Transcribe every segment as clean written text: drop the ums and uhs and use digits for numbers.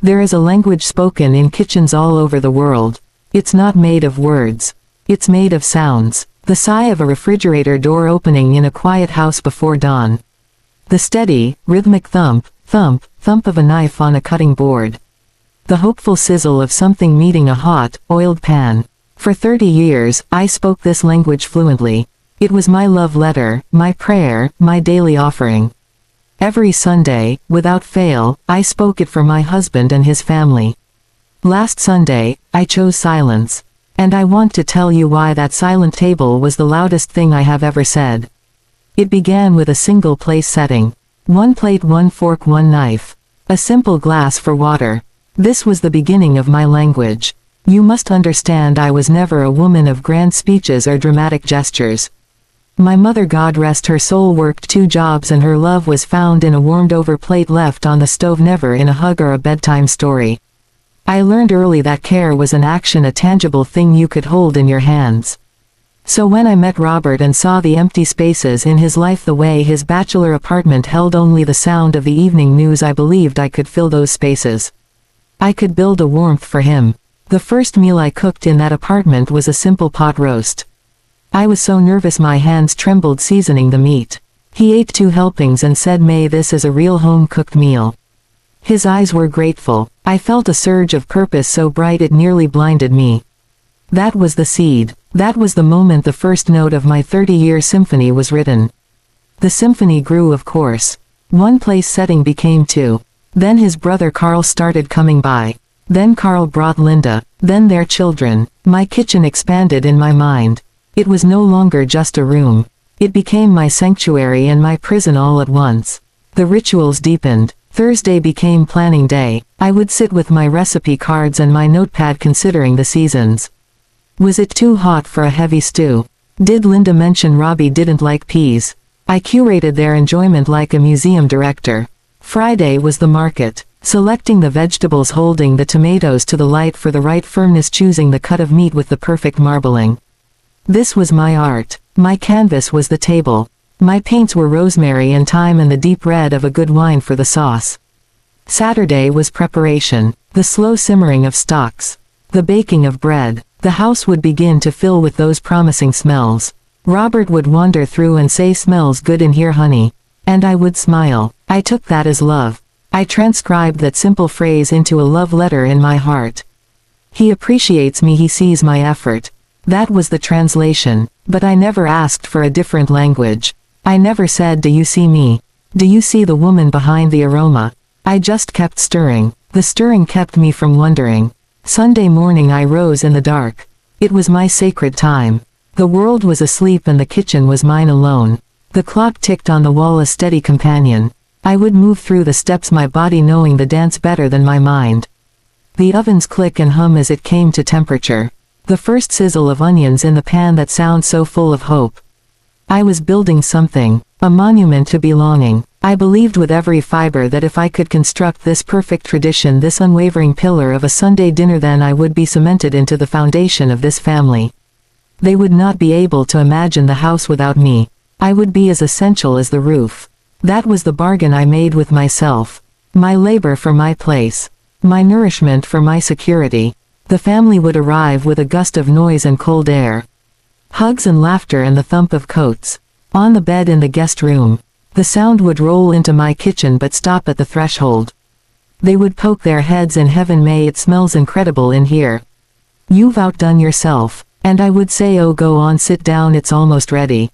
There is a language spoken in kitchens all over the world. It's not made of words. It's made of sounds. The sigh of a refrigerator door opening in a quiet house before dawn. The steady, rhythmic thump, thump, thump of a knife on a cutting board. The hopeful sizzle of something meeting a hot, oiled pan. For 30 years, I spoke this language fluently. It was my love letter, my prayer, my daily offering. Every Sunday, without fail, I spoke it for my husband and his family. Last Sunday, I chose silence. And I want to tell you why that silent table was the loudest thing I have ever said. It began with a single place setting. 1 plate, 1 fork, 1 knife. A simple glass for water. This was the beginning of my language. You must understand I was never a woman of grand speeches or dramatic gestures. My mother, God rest her soul, worked 2 jobs and her love was found in a warmed-over plate left on the stove, never in a hug or a bedtime story. I learned early that care was an action, a tangible thing you could hold in your hands. So when I met Robert and saw the empty spaces in his life, the way his bachelor apartment held only the sound of the evening news, I believed I could fill those spaces. I could build a warmth for him. The first meal I cooked in that apartment was a simple pot roast. I was so nervous my hands trembled seasoning the meat. He ate 2 helpings and said, "May this is a real home-cooked meal." His eyes were grateful. I felt a surge of purpose so bright it nearly blinded me. That was the seed. That was the moment the first note of my 30-year symphony was written. The symphony grew, of course. 1 place setting became 2. Then his brother Carl started coming by. Then Carl brought Linda. Then their children. My kitchen expanded in my mind. It was no longer just a room. It became my sanctuary and my prison all at once. The rituals deepened. Thursday became planning day. I would sit with my recipe cards and my notepad considering the seasons. Was it too hot for a heavy stew? Did Linda mention Robbie didn't like peas? I curated their enjoyment like a museum director. Friday was the market. Selecting the vegetables, holding the tomatoes to the light for the right firmness, choosing the cut of meat with the perfect marbling. This was my art. My canvas was the table. My paints were rosemary and thyme and the deep red of a good wine for the sauce. Saturday was preparation. The slow simmering of stocks. The baking of bread. The house would begin to fill with those promising smells. Robert would wander through and say, "Smells good in here, honey." And I would smile. I took that as love. I transcribed that simple phrase into a love letter in my heart. He appreciates me, he sees my effort. That was the translation. But I never asked for a different language. I never said, "Do you see me? Do you see the woman behind the aroma?" I just kept stirring. The stirring kept me from wondering. Sunday morning I rose in the dark. It was my sacred time. The world was asleep and the kitchen was mine alone. The clock ticked on the wall, a steady companion. I would move through the steps, my body knowing the dance better than my mind. The ovens click and hum as it came to temperature. The first sizzle of onions in the pan, that sound so full of hope. I was building something, a monument to belonging. I believed with every fiber that if I could construct this perfect tradition, this unwavering pillar of a Sunday dinner, then I would be cemented into the foundation of this family. They would not be able to imagine the house without me. I would be as essential as the roof. That was the bargain I made with myself. My labor for my place. My nourishment for my security. The family would arrive with a gust of noise and cold air. Hugs and laughter and the thump of coats. On the bed in the guest room. The sound would roll into my kitchen but stop at the threshold. They would poke their heads in heaven. "May it smells incredible in here. You've outdone yourself." And I would say, "Oh, go on, sit down, it's almost ready."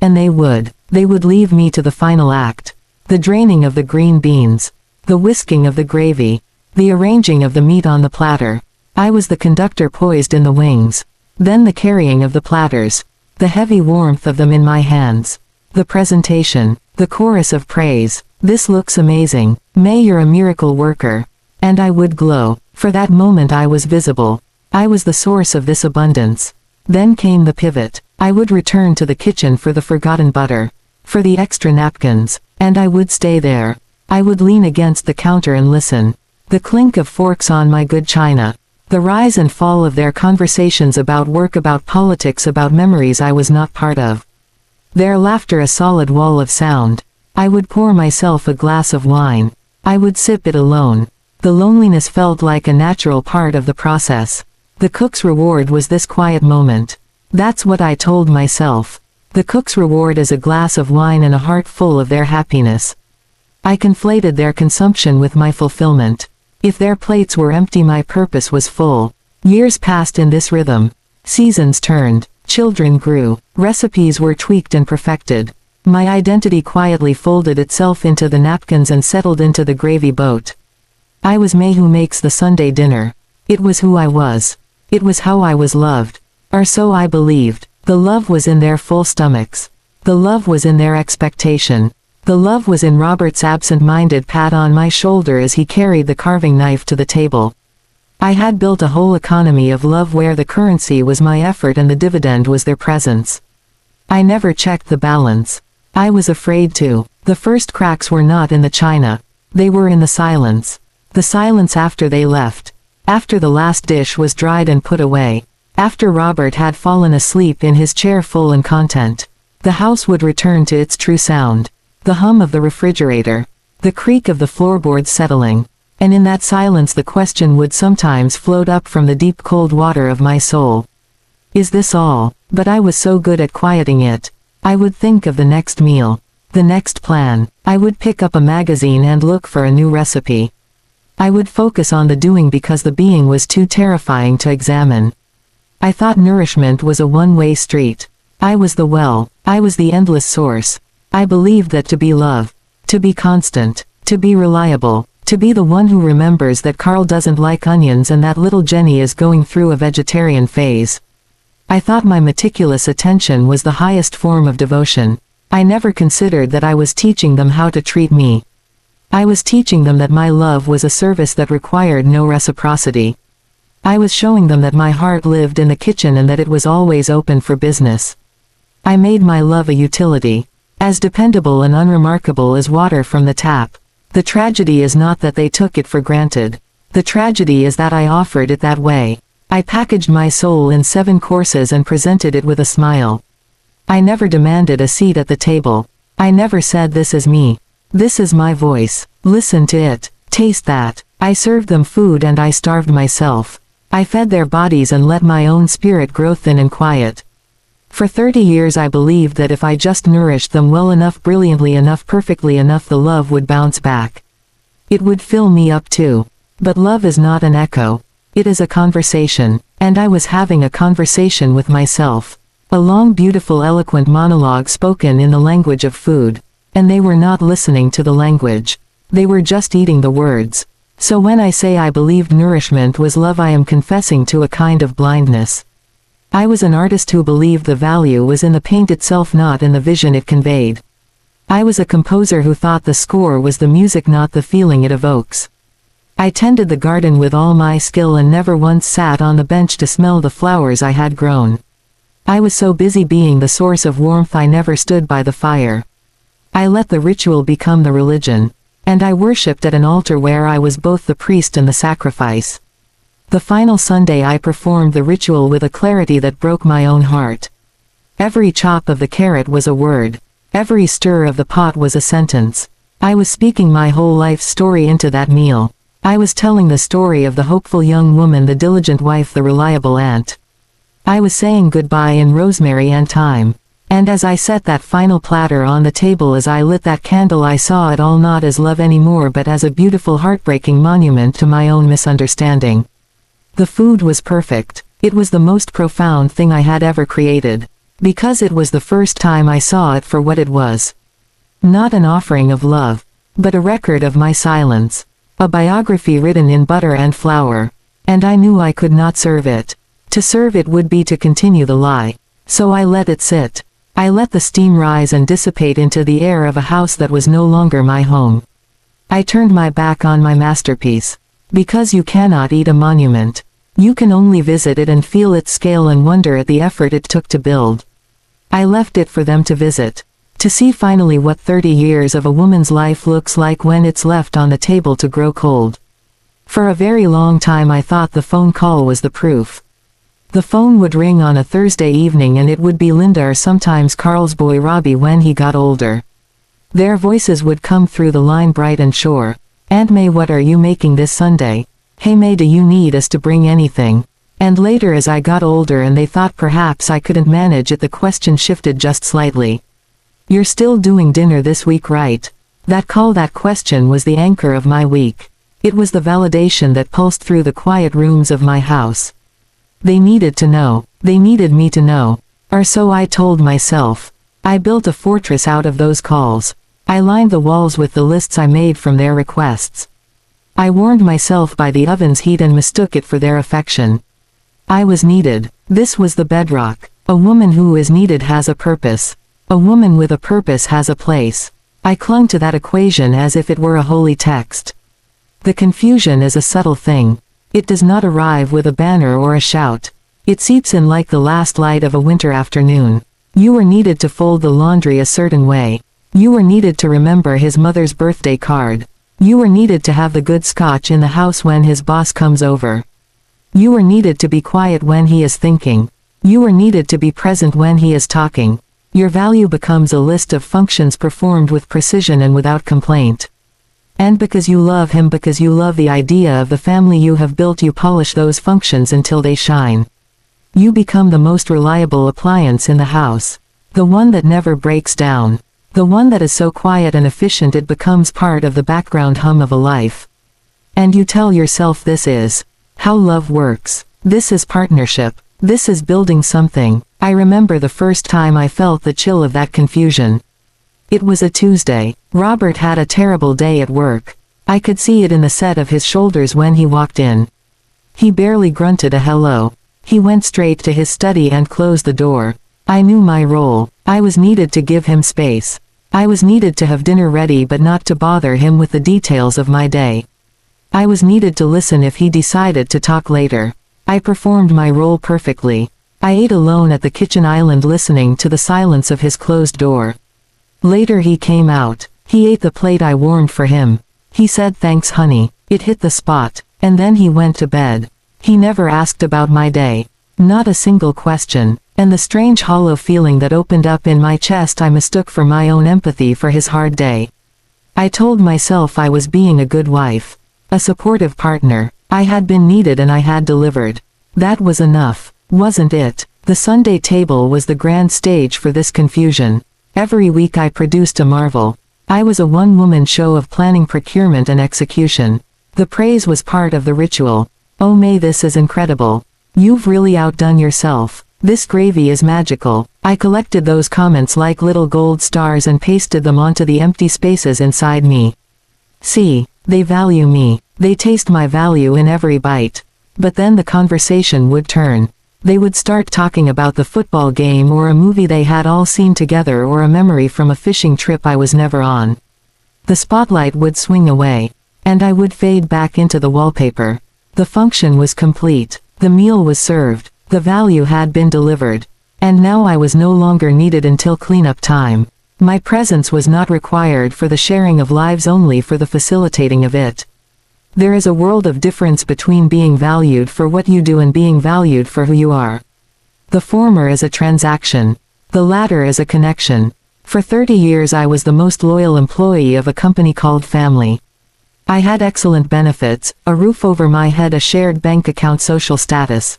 And they would. They would leave me to the final act. The draining of the green beans. The whisking of the gravy. The arranging of the meat on the platter. I was the conductor poised in the wings. Then the carrying of the platters. The heavy warmth of them in my hands. The presentation. The chorus of praise. "This looks amazing. May you're a miracle worker." And I would glow. For that moment I was visible. I was the source of this abundance. Then came the pivot. I would return to the kitchen for the forgotten butter. For the extra napkins. And I would stay there. I would lean against the counter and listen. The clink of forks on my good china. The rise and fall of their conversations about work, about politics, about memories I was not part of. Their laughter a solid wall of sound. I would pour myself a glass of wine. I would sip it alone. The loneliness felt like a natural part of the process. The cook's reward was this quiet moment. That's what I told myself. The cook's reward is a glass of wine and a heart full of their happiness. I conflated their consumption with my fulfillment. If their plates were empty, my purpose was full. Years passed in this rhythm. Seasons turned. Children grew. Recipes were tweaked and perfected. My identity quietly folded itself into the napkins and settled into the gravy boat. I was May who makes the Sunday dinner. It was who I was. It was how I was loved. Or so I believed. The love was in their full stomachs. The love was in their expectation. The love was in Robert's absent-minded pat on my shoulder as he carried the carving knife to the table. I had built a whole economy of love where the currency was my effort and the dividend was their presence. I never checked the balance. I was afraid to. The first cracks were not in the china. They were in the silence. The silence after they left. After the last dish was dried and put away. After Robert had fallen asleep in his chair full and content. The house would return to its true sound. The hum of the refrigerator. The creak of the floorboards settling. And in that silence the question would sometimes float up from the deep cold water of my soul. Is this all? But I was so good at quieting it. I would think of the next meal. The next plan. I would pick up a magazine and look for a new recipe. I would focus on the doing because the being was too terrifying to examine. I thought nourishment was a one-way street. I was the well. I was the endless source. I believed that to be love, to be constant, to be reliable, to be the one who remembers that Carl doesn't like onions and that little Jenny is going through a vegetarian phase. I thought my meticulous attention was the highest form of devotion. I never considered that I was teaching them how to treat me. I was teaching them that my love was a service that required no reciprocity. I was showing them that my heart lived in the kitchen and that it was always open for business. I made my love a utility. As dependable and unremarkable as water from the tap. The tragedy is not that they took it for granted. The tragedy is that I offered it that way. I packaged my soul in 7 courses and presented it with a smile. I never demanded a seat at the table. I never said this is me. This is my voice. Listen to it. Taste that. I served them food and I starved myself. I fed their bodies and let my own spirit grow thin and quiet. For 30 years I believed that if I just nourished them well enough, brilliantly enough, perfectly enough, the love would bounce back. It would fill me up too. But love is not an echo. It is a conversation. And I was having a conversation with myself. A long, beautiful, eloquent monologue spoken in the language of food. And they were not listening to the language. They were just eating the words. So when I say I believed nourishment was love, I am confessing to a kind of blindness. I was an artist who believed the value was in the paint itself, not in the vision it conveyed. I was a composer who thought the score was the music, not the feeling it evokes. I tended the garden with all my skill and never once sat on the bench to smell the flowers I had grown. I was so busy being the source of warmth I never stood by the fire. I let the ritual become the religion. And I worshipped at an altar where I was both the priest and the sacrifice. The final Sunday I performed the ritual with a clarity that broke my own heart. Every chop of the carrot was a word. Every stir of the pot was a sentence. I was speaking my whole life's story into that meal. I was telling the story of the hopeful young woman, the diligent wife, the reliable aunt. I was saying goodbye in rosemary and thyme. And as I set that final platter on the table, as I lit that candle, I saw it all not as love anymore but as a beautiful, heartbreaking monument to my own misunderstanding. The food was perfect. It was the most profound thing I had ever created. Because it was the first time I saw it for what it was. Not an offering of love, but a record of my silence. A biography written in butter and flour. And I knew I could not serve it. To serve it would be to continue the lie. So I let it sit. I let the steam rise and dissipate into the air of a house that was no longer my home. I turned my back on my masterpiece. Because you cannot eat a monument. You can only visit it and feel its scale and wonder at the effort it took to build. I left it for them to visit. To see finally what 30 years of a woman's life looks like when it's left on the table to grow cold. For a very long time I thought the phone call was the proof. The phone would ring on a Thursday evening and it would be Linda or sometimes Carl's boy Robbie when he got older. Their voices would come through the line bright and sure. Aunt May, what are you making this Sunday? Hey May, do you need us to bring anything? And later, as I got older and they thought perhaps I couldn't manage it, the question shifted just slightly. You're still doing dinner this week, right? That question was the anchor of my week. It was the validation that pulsed through the quiet rooms of my house. They needed to know. They needed me to know. Or so I told myself. I built a fortress out of those calls. I lined the walls with the lists I made from their requests. I warmed myself by the oven's heat and mistook it for their affection. I was needed. This was the bedrock. A woman who is needed has a purpose. A woman with a purpose has a place. I clung to that equation as if it were a holy text. The confusion is a subtle thing. It does not arrive with a banner or a shout. It seeps in like the last light of a winter afternoon. You were needed to fold the laundry a certain way. You were needed to remember his mother's birthday card. You were needed to have the good scotch in the house when his boss comes over. You were needed to be quiet when he is thinking. You were needed to be present when he is talking. Your value becomes a list of functions performed with precision and without complaint. And because you love him, because you love the idea of the family you have built, you polish those functions until they shine. You become the most reliable appliance in the house. The one that never breaks down. The one that is so quiet and efficient it becomes part of the background hum of a life. And you tell yourself, this is how love works. This is partnership. This is building something. I remember the first time I felt the chill of that confusion. It was a Tuesday. Robert had a terrible day at work. I could see it in the set of his shoulders when he walked in. He barely grunted a hello. He went straight to his study and closed the door. I knew my role. I was needed to give him space. I was needed to have dinner ready but not to bother him with the details of my day. I was needed to listen if he decided to talk later. I performed my role perfectly. I ate alone at the kitchen island listening to the silence of his closed door. Later he came out. He ate the plate I warmed for him. He said, "Thanks honey." It hit the spot. And then he went to bed. He never asked about my day. Not a single question. And the strange hollow feeling that opened up in my chest I mistook for my own empathy for his hard day. I told myself I was being a good wife. A supportive partner. I had been needed and I had delivered. That was enough, wasn't it? The Sunday table was the grand stage for this confusion. Every week I produced a marvel. I was a one-woman show of planning, procurement and execution. The praise was part of the ritual. "Oh May, this is incredible. You've really outdone yourself. This gravy is magical." I collected those comments like little gold stars and pasted them onto the empty spaces inside me. See, they value me. They taste my value in every bite. But then the conversation would turn. They would start talking about the football game or a movie they had all seen together or a memory from a fishing trip I was never on. The spotlight would swing away. And I would fade back into the wallpaper. The function was complete. The meal was served. The value had been delivered. And now I was no longer needed until cleanup time. My presence was not required for the sharing of lives, only for the facilitating of it. There is a world of difference between being valued for what you do and being valued for who you are. The former is a transaction. The latter is a connection. For 30 years I was the most loyal employee of a company called Family. I had excellent benefits, a roof over my head, a shared bank account, social status.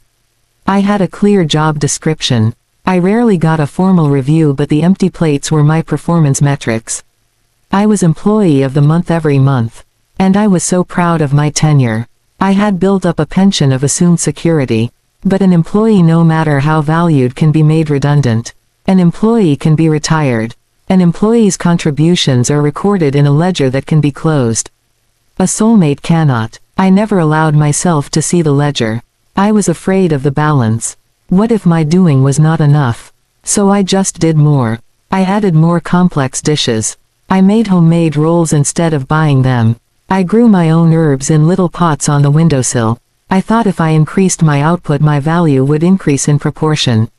I had a clear job description. I rarely got a formal review, but the empty plates were my performance metrics. I was employee of the month every month. And I was so proud of my tenure. I had built up a pension of assumed security. But an employee, no matter how valued, can be made redundant. An employee can be retired. An employee's contributions are recorded in a ledger that can be closed. A soulmate cannot. I never allowed myself to see the ledger. I was afraid of the balance. What if my doing was not enough? So I just did more. I added more complex dishes. I made homemade rolls instead of buying them. I grew my own herbs in little pots on the windowsill. I thought if I increased my output, my value would increase in proportion.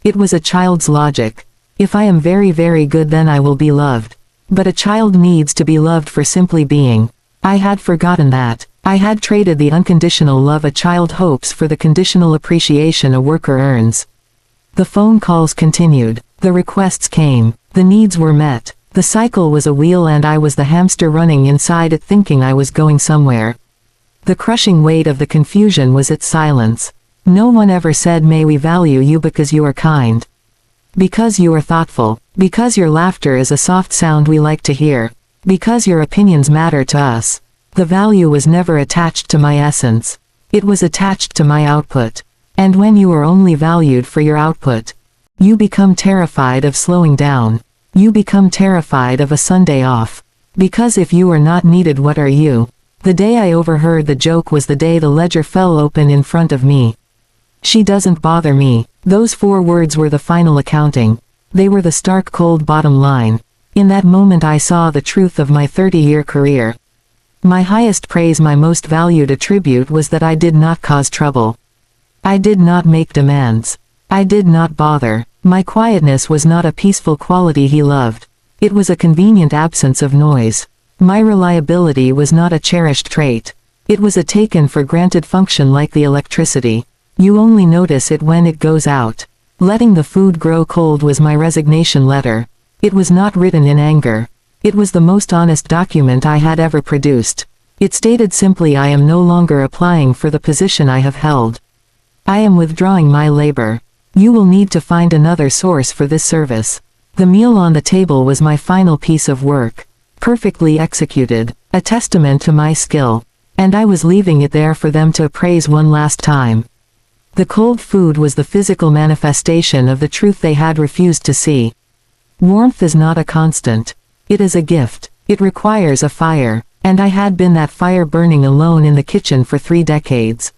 It was a child's logic. If I am very, very good, then I will be loved. But a child needs to be loved for simply being. I had forgotten that. I had traded the unconditional love a child hopes for the conditional appreciation a worker earns. The phone calls continued. The requests came. The needs were met. The cycle was a wheel and I was the hamster running inside it thinking I was going somewhere. The crushing weight of the confusion was its silence. No one ever said may we value you because you are kind. Because you are thoughtful. Because your laughter is a soft sound we like to hear. Because your opinions matter to us. The value was never attached to my essence. It was attached to my output. And when you are only valued for your output, you become terrified of slowing down. You become terrified of a Sunday off. Because if you are not needed, what are you? The day I overheard the joke was the day the ledger fell open in front of me. She doesn't bother me. Those 4 words were the final accounting. They were the stark cold bottom line. In that moment I saw the truth of my 30-year career. My highest praise, my most valued attribute was that I did not cause trouble. I did not make demands. I did not bother. My quietness was not a peaceful quality he loved. It was a convenient absence of noise. My reliability was not a cherished trait. It was a taken for granted function like the electricity. You only notice it when it goes out. Letting the food grow cold was my resignation letter. It was not written in anger. It was the most honest document I had ever produced. It stated simply, I am no longer applying for the position I have held. I am withdrawing my labor. You will need to find another source for this service. The meal on the table was my final piece of work. Perfectly executed. A testament to my skill. And I was leaving it there for them to appraise one last time. The cold food was the physical manifestation of the truth they had refused to see. Warmth is not a constant. It is a gift. It requires a fire. And I had been that fire burning alone in the kitchen for 3 decades.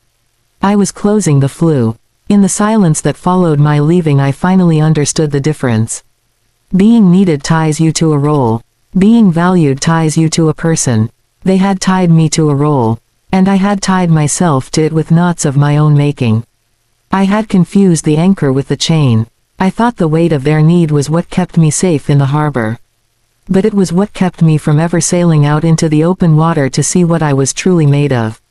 I was closing the flue. In the silence that followed my leaving I finally understood the difference. Being needed ties you to a role. Being valued ties you to a person. They had tied me to a role. And I had tied myself to it with knots of my own making. I had confused the anchor with the chain. I thought the weight of their need was what kept me safe in the harbor. But it was what kept me from ever sailing out into the open water to see what I was truly made of.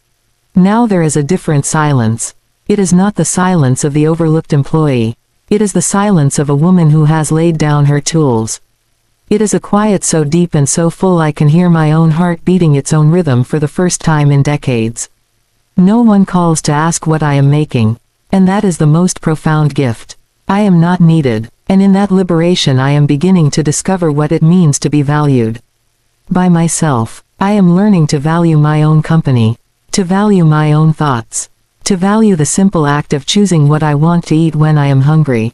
Now there is a different silence. It is not the silence of the overlooked employee. It is the silence of a woman who has laid down her tools. It is a quiet so deep and so full I can hear my own heart beating its own rhythm for the first time in decades. No one calls to ask what I am making. And that is the most profound gift. I am not needed. And in that liberation I am beginning to discover what it means to be valued. By myself. I am learning to value my own company. To value my own thoughts. To value the simple act of choosing what I want to eat when I am hungry.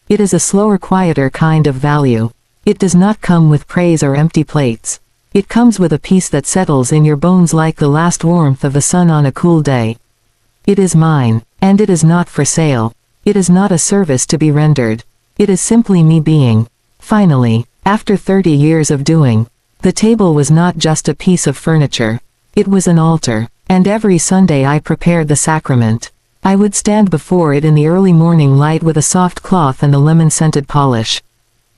It is a slower, quieter kind of value. It does not come with praise or empty plates. It comes with a peace that settles in your bones like the last warmth of the sun on a cool day. It is mine, and it is not for sale. It is not a service to be rendered. It is simply me being. Finally, after 30 years of doing, the table was not just a piece of furniture. It was an altar. And every Sunday I prepared the sacrament. I would stand before it in the early morning light with a soft cloth and a lemon-scented polish.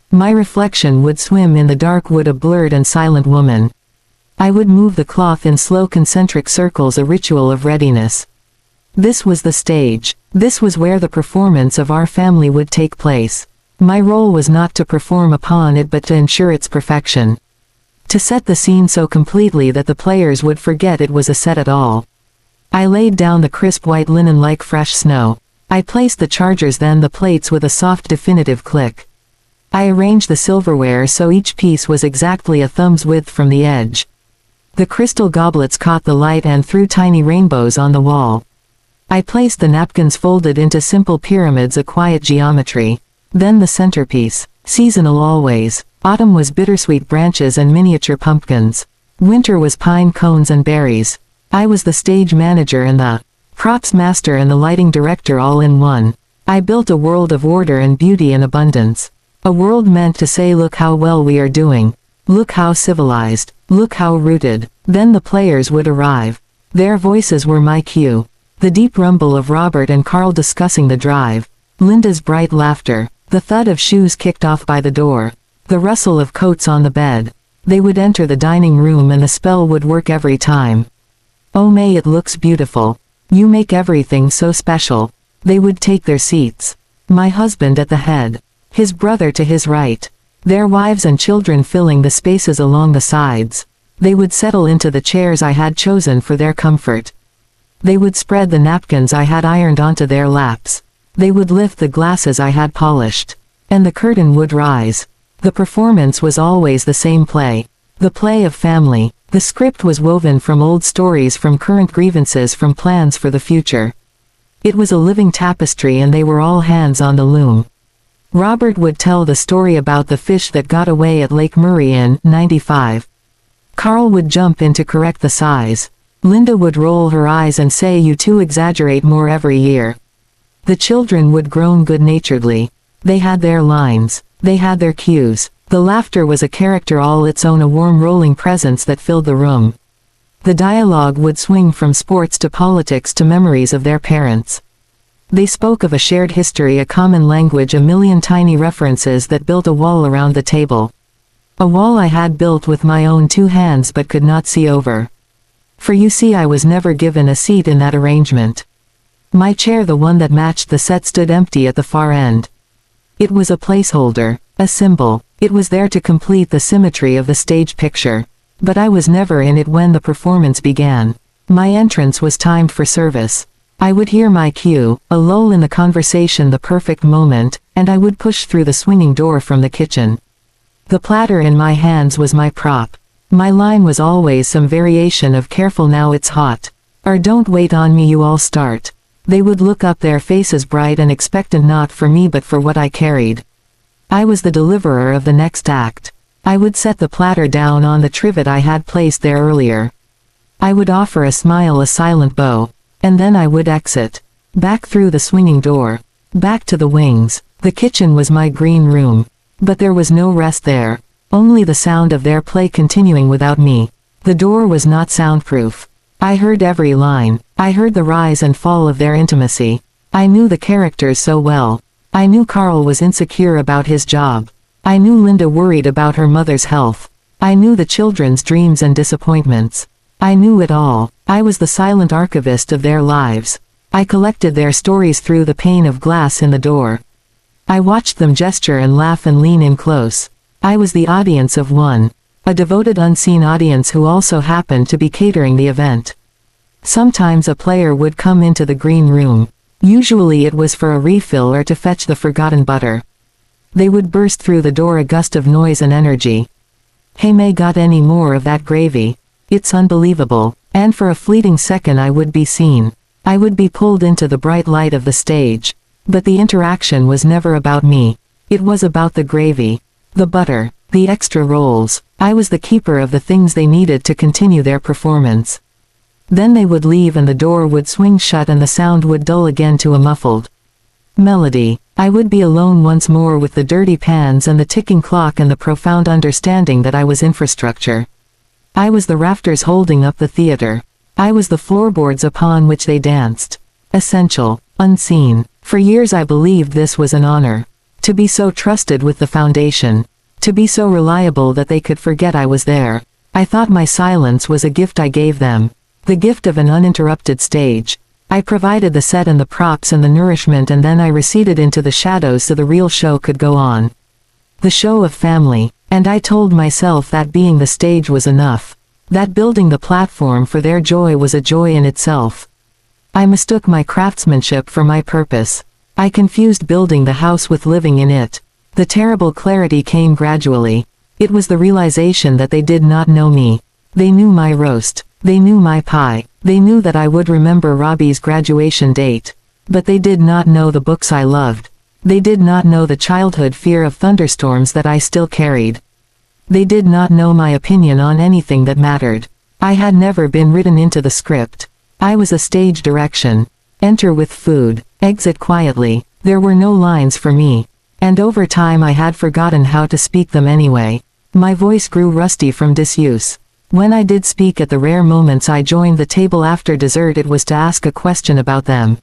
My reflection would swim in the dark wood, a blurred and silent woman. I would move the cloth in slow concentric circles, a ritual of readiness. This was the stage. This was where the performance of our family would take place. My role was not to perform upon it but to ensure its perfection. To set the scene so completely that the players would forget it was a set at all. I laid down the crisp white linen like fresh snow. I placed the chargers, then the plates with a soft definitive click. I arranged the silverware so each piece was exactly a thumb's width from the edge. The crystal goblets caught the light and threw tiny rainbows on the wall. I placed the napkins folded into simple pyramids, a quiet geometry. Then the centerpiece. Seasonal always. Autumn was bittersweet branches and miniature pumpkins. Winter was pine cones and berries. I was the stage manager and the props master and the lighting director all in one. I built a world of order and beauty and abundance. A world meant to say, look how well we are doing. Look how civilized. Look how rooted. Then the players would arrive. Their voices were my cue. The deep rumble of Robert and Carl discussing the drive. Linda's bright laughter. The thud of shoes kicked off by the door. The rustle of coats on the bed. They would enter the dining room and the spell would work every time. Oh May, it looks beautiful. You make everything so special. They would take their seats. My husband at the head. His brother to his right. their wives and children filling the spaces along the sides. They would settle into the chairs I had chosen for their comfort. They would spread the napkins I had ironed onto their laps. They would lift the glasses I had polished. And the curtain would rise. The performance was always the same play. The play of family. The script was woven from old stories, from current grievances, from plans for the future. It was a living tapestry, and they were all hands on the loom. Robert would tell the story about the fish that got away at Lake Murray in '95. Carl would jump in to correct the size. Linda would roll her eyes and say, "You two exaggerate more every year." The children would groan good-naturedly. They had their lines. They had their cues. The laughter was a character all its own, a warm rolling presence that filled the room. The dialogue would swing from sports to politics to memories of their parents. They spoke of a shared history, a common language, a million tiny references that built a wall around the table. A wall I had built with my own two hands but could not see over. For you see, I was never given a seat in that arrangement. My chair, the one that matched the set, stood empty at the far end. It was a placeholder, a symbol. It was there to complete the symmetry of the stage picture. But I was never in it when the performance began. My entrance was timed for service. I would hear my cue, a lull in the conversation, the perfect moment, and I would push through the swinging door from the kitchen. The platter in my hands was my prop. My line was always some variation of "Careful now, it's hot," or "Don't wait on me, you all start." They would look up, their faces bright and expectant, not for me but for what I carried. I was the deliverer of the next act. I would set the platter down on the trivet I had placed there earlier. I would offer a smile, a silent bow, and then I would exit. Back through the swinging door. Back to the wings. The kitchen was my green room. But there was no rest there. Only the sound of their play continuing without me. The door was not soundproof. I heard every line. I heard the rise and fall of their intimacy. I knew the characters so well. I knew Carl was insecure about his job. I knew Linda worried about her mother's health. I knew the children's dreams and disappointments. I knew it all. I was the silent archivist of their lives. I collected their stories through the pane of glass in the door. I watched them gesture and laugh and lean in close. I was the audience of one. A devoted unseen audience who also happened to be catering the event. Sometimes a player would come into the green room. Usually it was for a refill or to fetch the forgotten butter. They would burst through the door, a gust of noise and energy. "Hey May, got any more of that gravy? It's unbelievable." And for a fleeting second I would be seen. I would be pulled into the bright light of the stage. But the interaction was never about me. It was about the gravy. The butter. The extra rolls. I was the keeper of the things they needed to continue their performance. Then they would leave and the door would swing shut and the sound would dull again to a muffled melody. I would be alone once more with the dirty pans and the ticking clock and the profound understanding that I was infrastructure. I was the rafters holding up the theater. I was the floorboards upon which they danced. Essential. Unseen. For years I believed this was an honor. To be so trusted with the foundation. To be so reliable that they could forget I was there. I thought my silence was a gift I gave them. The gift of an uninterrupted stage. I provided the set and the props and the nourishment, and then I receded into the shadows so the real show could go on. The show of family. And I told myself that being the stage was enough. That building the platform for their joy was a joy in itself. I mistook my craftsmanship for my purpose. I confused building the house with living in it. The terrible clarity came gradually. It was the realization that they did not know me. They knew my roast. They knew my pie. They knew that I would remember Robbie's graduation date. But they did not know the books I loved. They did not know the childhood fear of thunderstorms that I still carried. They did not know my opinion on anything that mattered. I had never been written into the script. I was a stage direction. Enter with food. Exit quietly. There were no lines for me. And over time I had forgotten how to speak them anyway. My voice grew rusty from disuse. When I did speak at the rare moments I joined the table after dessert, it was to ask a question about them.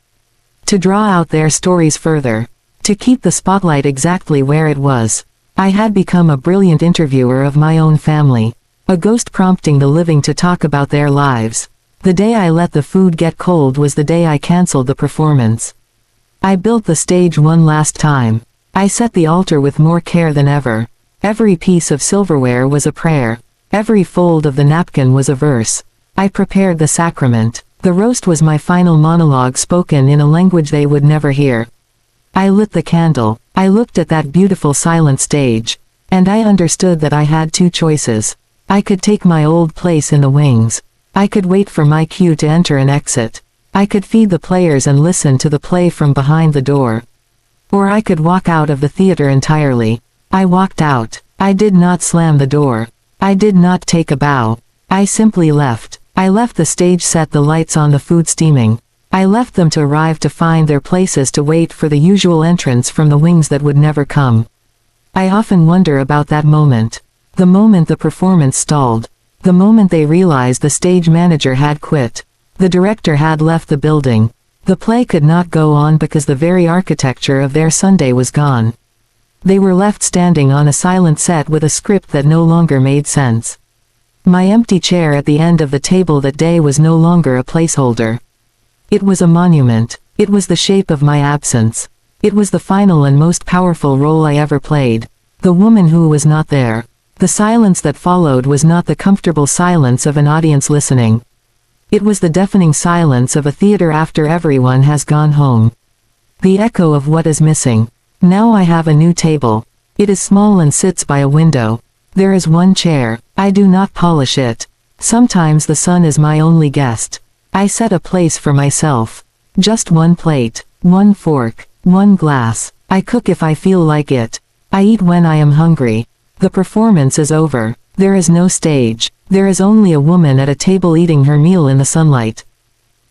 To draw out their stories further. To keep the spotlight exactly where it was. I had become a brilliant interviewer of my own family. A ghost prompting the living to talk about their lives. The day I let the food get cold was the day I canceled the performance. I built the stage one last time. I set the altar with more care than ever. Every piece of silverware was a prayer. Every fold of the napkin was a verse. I prepared the sacrament. The roast was my final monologue spoken in a language they would never hear. I lit the candle. I looked at that beautiful silent stage. And I understood that I had two choices. I could take my old place in the wings. I could wait for my cue to enter and exit. I could feed the players and listen to the play from behind the door. Or I could walk out of the theater entirely. I walked out. I did not slam the door. I did not take a bow. I simply left. I left the stage set, the lights on, the food steaming. I left them to arrive, to find their places, to wait for the usual entrance from the wings that would never come. I often wonder about that moment. The moment the performance stalled. The moment they realized the stage manager had quit. The director had left the building. The play could not go on because the very architecture of their Sunday was gone. They were left standing on a silent set with a script that no longer made sense. My empty chair at the end of the table that day was no longer a placeholder. It was a monument. It was the shape of my absence. It was the final and most powerful role I ever played. The woman who was not there. The silence that followed was not the comfortable silence of an audience listening. It was the deafening silence of a theater after everyone has gone home. The echo of what is missing. Now I have a new table. It is small and sits by a window. There is one chair. I do not polish it. Sometimes the sun is my only guest. I set a place for myself. Just one plate, one fork, one glass. I cook if I feel like it. I eat when I am hungry. The performance is over. There is no stage. There is only a woman at a table eating her meal in the sunlight.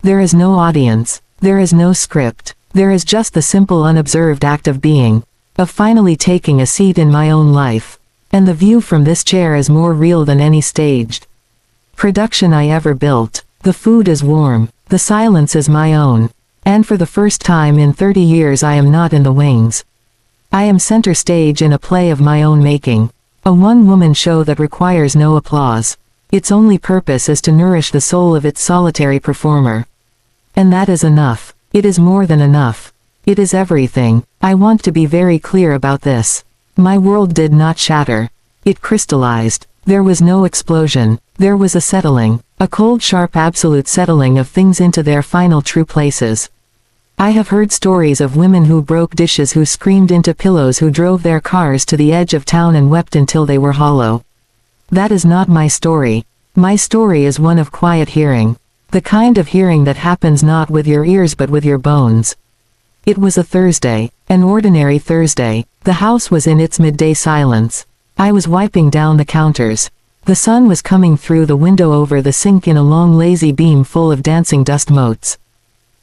There is no audience. There is no script. There is just the simple unobserved act of being. Of finally taking a seat in my own life. And the view from this chair is more real than any staged production I ever built. The food is warm. The silence is my own. And for the first time in 30 years I am not in the wings. I am center stage in a play of my own making. A one-woman show that requires no applause. Its only purpose is to nourish the soul of its solitary performer. And that is enough. It is more than enough. It is everything. I want to be very clear about this. My world did not shatter. It crystallized. There was no explosion. There was a settling. A cold, sharp, absolute settling of things into their final true places. I have heard stories of women who broke dishes, who screamed into pillows, who drove their cars to the edge of town and wept until they were hollow. That is not my story. My story is one of quiet hearing. The kind of hearing that happens not with your ears but with your bones. It was a Thursday, an ordinary Thursday. The house was in its midday silence. I was wiping down the counters. The sun was coming through the window over the sink in a long lazy beam full of dancing dust motes.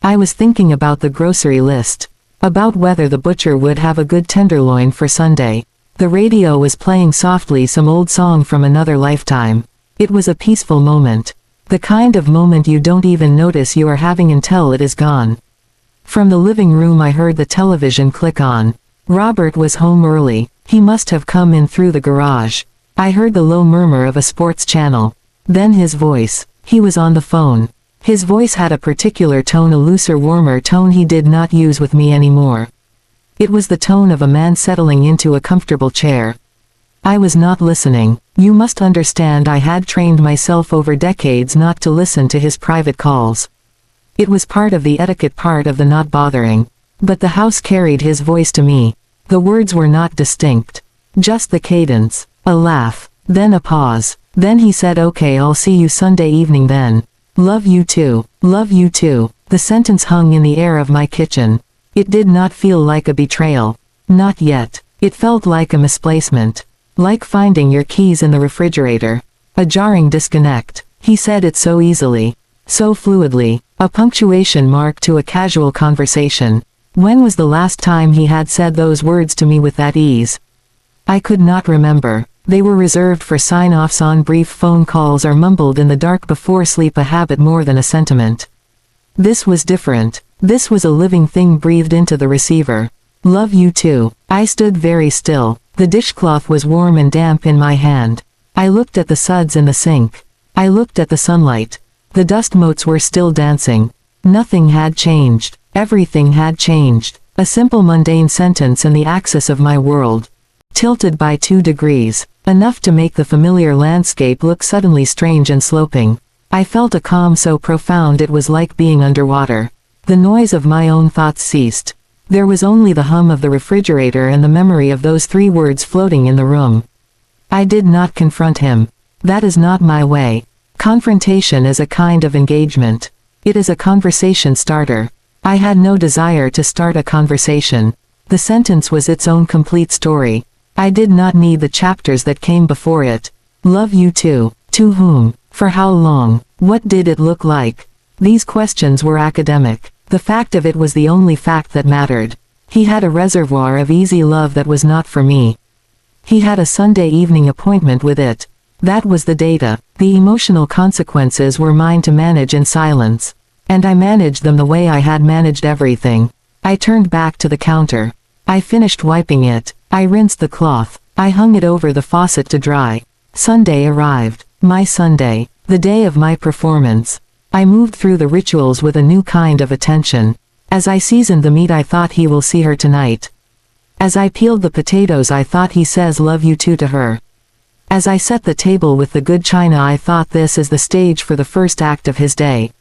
I was thinking about the grocery list. About whether the butcher would have a good tenderloin for Sunday. The radio was playing softly some old song from another lifetime. It was a peaceful moment. The kind of moment you don't even notice you are having until it is gone. From the living room I heard the television click on. Robert was home early. He must have come in through the garage. I heard the low murmur of a sports channel. Then his voice. He was on the phone. His voice had a particular tone, a looser, warmer tone he did not use with me anymore. It was the tone of a man settling into a comfortable chair. I was not listening. You must understand I had trained myself over decades not to listen to his private calls. It was part of the etiquette, part of the not bothering. But the house carried his voice to me. The words were not distinct. Just the cadence. A laugh. Then a pause. Then he said, "Okay, I'll see you Sunday evening then. Love you too. Love you too." The sentence hung in the air of my kitchen. It did not feel like a betrayal. Not yet. It felt like a misplacement. Like finding your keys in the refrigerator. A jarring disconnect. He said it so easily. So fluidly. A punctuation mark to a casual conversation. When was the last time he had said those words to me with that ease? I could not remember. They were reserved for sign-offs on brief phone calls or mumbled in the dark before sleep, a habit more than a sentiment. This was different. This was a living thing breathed into the receiver. Love you too. I stood very still. The dishcloth was warm and damp in my hand. I looked at the suds in the sink. I looked at the sunlight. The dust motes were still dancing. Nothing had changed. Everything had changed. A simple mundane sentence in the axis of my world. tilted by 2 degrees, enough to make the familiar landscape look suddenly strange and sloping. I felt a calm so profound it was like being underwater. The noise of my own thoughts ceased. There was only the hum of the refrigerator and the memory of those 3 words floating in the room. I did not confront him. That is not my way. Confrontation is a kind of engagement. It is a conversation starter. I had no desire to start a conversation. The sentence was its own complete story. I did not need the chapters that came before it. Love you too. To whom? For how long? What did it look like? These questions were academic. The fact of it was the only fact that mattered. He had a reservoir of easy love that was not for me. He had a Sunday evening appointment with it. That was the data. The emotional consequences were mine to manage in silence. And I managed them the way I had managed everything. I turned back to the counter. I finished wiping it. I rinsed the cloth. I hung it over the faucet to dry. Sunday arrived. My Sunday. The day of my performance. I moved through the rituals with a new kind of attention. As I seasoned the meat I thought he will see her tonight. As I peeled the potatoes I thought he says love you too to her. As I set the table with the good china I thought this is the stage for the first act of his day.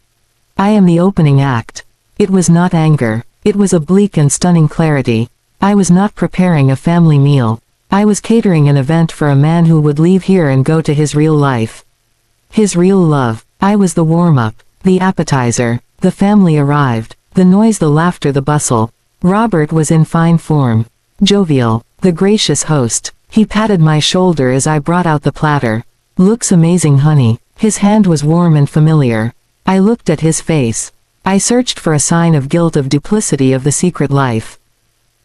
I am the opening act. It was not anger. It was a bleak and stunning clarity. I was not preparing a family meal. I was catering an event for a man who would leave here and go to his real life. His real love. I was the warm-up, the appetizer. The family arrived. The noise, the laughter, the bustle. Robert was in fine form. Jovial. The gracious host. He patted my shoulder as I brought out the platter. Looks amazing, honey. His hand was warm and familiar. I looked at his face. I searched for a sign of guilt, of duplicity, of the secret life.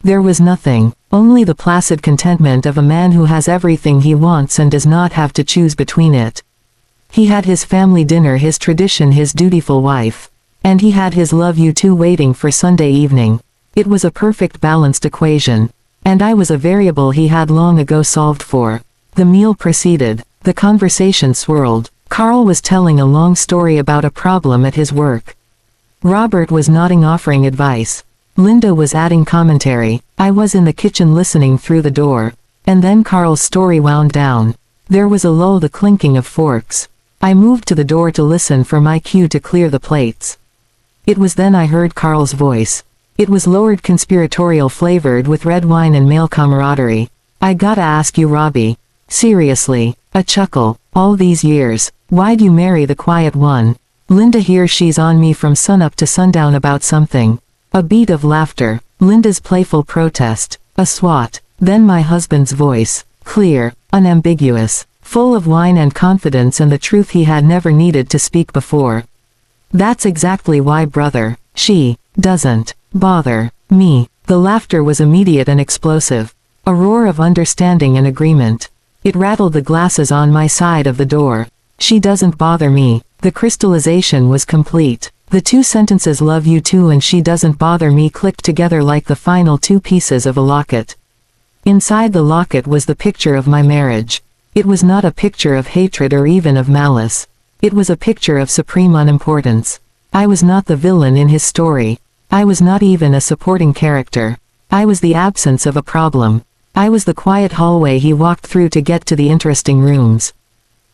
There was nothing. Only the placid contentment of a man who has everything he wants and does not have to choose between it. He had his family dinner, his tradition, his dutiful wife. And he had his love you too waiting for Sunday evening. It was a perfect balanced equation. And I was a variable he had long ago solved for. The meal proceeded. The conversation swirled. Carl was telling a long story about a problem at his work. Robert was nodding, offering advice. Linda was adding commentary. I was in the kitchen listening through the door. And then Carl's story wound down. There was a lull, the clinking of forks. I moved to the door to listen for my cue to clear the plates. It was then I heard Carl's voice. It was lowered, conspiratorial, flavored with red wine and male camaraderie. I gotta ask you, Robbie. Seriously. A chuckle. All these years. Why'd you marry the quiet one? Linda here, she's on me from sunup to sundown about something. A beat of laughter. Linda's playful protest. A swat. Then my husband's voice. Clear. Unambiguous. Full of wine and confidence and the truth he had never needed to speak before. That's exactly why, brother. She doesn't bother me. The laughter was immediate and explosive. A roar of understanding and agreement. It rattled the glasses on my side of the door. She doesn't bother me. The crystallization was complete. The 2 sentences love you too and she doesn't bother me clicked together like the final 2 pieces of a locket. Inside the locket was the picture of my marriage. It was not a picture of hatred or even of malice. It was a picture of supreme unimportance. I was not the villain in his story. I was not even a supporting character. I was the absence of a problem. I was the quiet hallway he walked through to get to the interesting rooms.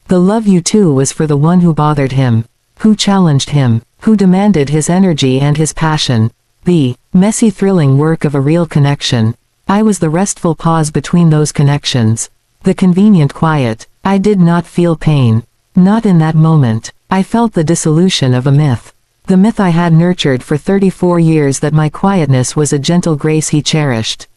The love you too was for the one who bothered him, who challenged him, who demanded his energy and his passion. The messy, thrilling work of a real connection. I was the restful pause between those connections. The convenient quiet. I did not feel pain. Not in that moment. I felt the dissolution of a myth. The myth I had nurtured for 34 years, that my quietness was a gentle grace he cherished.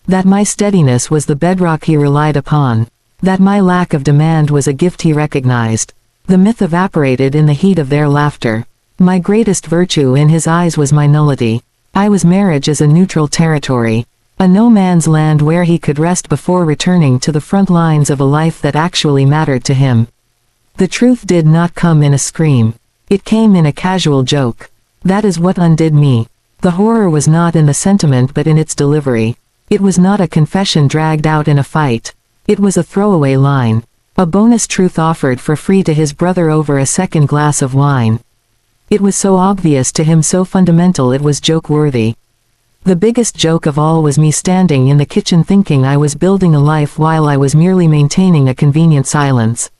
That my steadiness was the bedrock he relied upon. That my lack of demand was a gift he recognized. The myth evaporated in the heat of their laughter. My greatest virtue in his eyes was my nullity. I was marriage as a neutral territory. A no man's land where he could rest before returning to the front lines of a life that actually mattered to him. The truth did not come in a scream. It came in a casual joke. That is what undid me. The horror was not in the sentiment but in its delivery. It was not a confession dragged out in a fight. It was a throwaway line. A bonus truth offered for free to his brother over a second glass of wine. It was so obvious to him, so fundamental it was joke-worthy. The biggest joke of all was me standing in the kitchen thinking I was building a life while I was merely maintaining a convenient silence.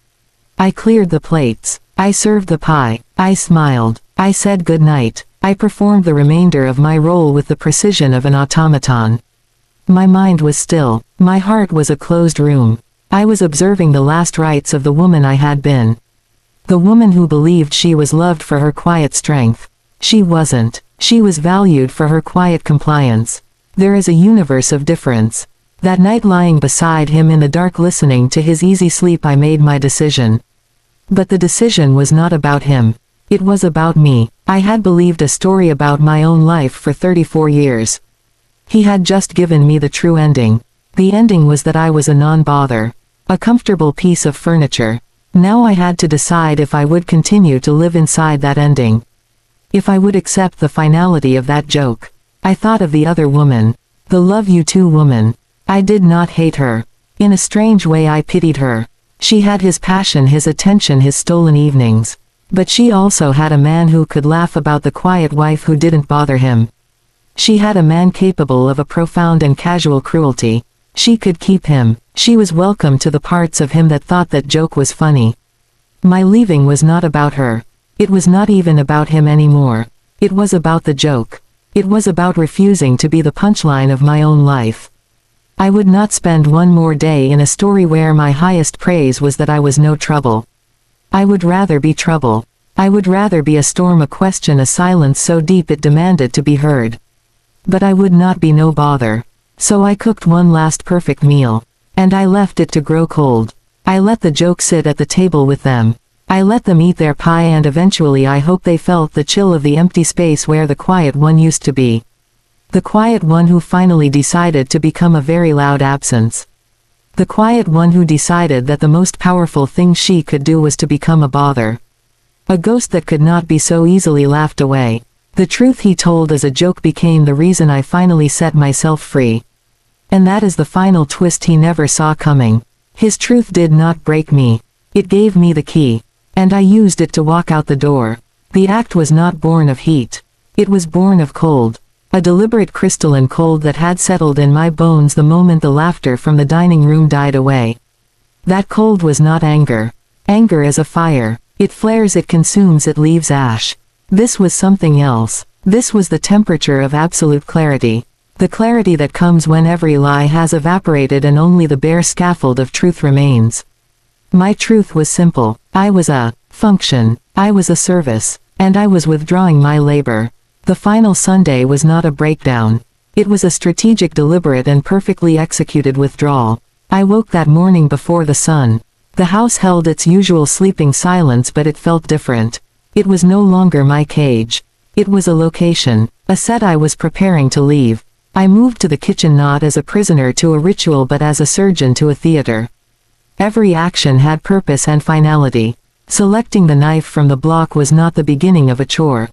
I cleared the plates. I served the pie. I smiled. I said good night. I performed the remainder of my role with the precision of an automaton. My mind was still. My heart was a closed room. I was observing the last rites of the woman I had been. The woman who believed she was loved for her quiet strength. She wasn't. She was valued for her quiet compliance. There is a universe of difference. That night lying beside him in the dark listening to his easy sleep I made my decision. But the decision was not about him. It was about me. I had believed a story about my own life for 34 years. He had just given me the true ending. The ending was that I was a non-bother. A comfortable piece of furniture. Now I had to decide if I would continue to live inside that ending. If I would accept the finality of that joke. I thought of the other woman. The love you too woman. I did not hate her. In a strange way I pitied her. She had his passion, his attention, his stolen evenings. But she also had a man who could laugh about the quiet wife who didn't bother him. She had a man capable of a profound and casual cruelty. She could keep him. She was welcome to the parts of him that thought that joke was funny. My leaving was not about her. It was not even about him anymore. It was about the joke. It was about refusing to be the punchline of my own life. I would not spend one more day in a story where my highest praise was that I was no trouble. I would rather be trouble. I would rather be a storm, a question, a silence so deep it demanded to be heard. But I would not be no bother. So I cooked one last perfect meal. And I left it to grow cold. I let the joke sit at the table with them. I let them eat their pie, and eventually I hope they felt the chill of the empty space where the quiet one used to be. The quiet one who finally decided to become a very loud absence. The quiet one who decided that the most powerful thing she could do was to become a bother. A ghost that could not be so easily laughed away. The truth he told as a joke became the reason I finally set myself free. And that is the final twist he never saw coming. His truth did not break me. It gave me the key. And I used it to walk out the door. The act was not born of heat. It was born of cold. A deliberate crystalline cold that had settled in my bones the moment the laughter from the dining room died away. That cold was not anger. Anger is a fire. It flares, it consumes, it leaves ash. This was something else. This was the temperature of absolute clarity. The clarity that comes when every lie has evaporated and only the bare scaffold of truth remains. My truth was simple. I was a function. I was a service. And I was withdrawing my labor. The final Sunday was not a breakdown. It was a strategic, deliberate, and perfectly executed withdrawal. I woke that morning before the sun. The house held its usual sleeping silence, but it felt different. It was no longer my cage. It was a location. A set I was preparing to leave. I moved to the kitchen not as a prisoner to a ritual but as a surgeon to a theater. Every action had purpose and finality. Selecting the knife from the block was not the beginning of a chore.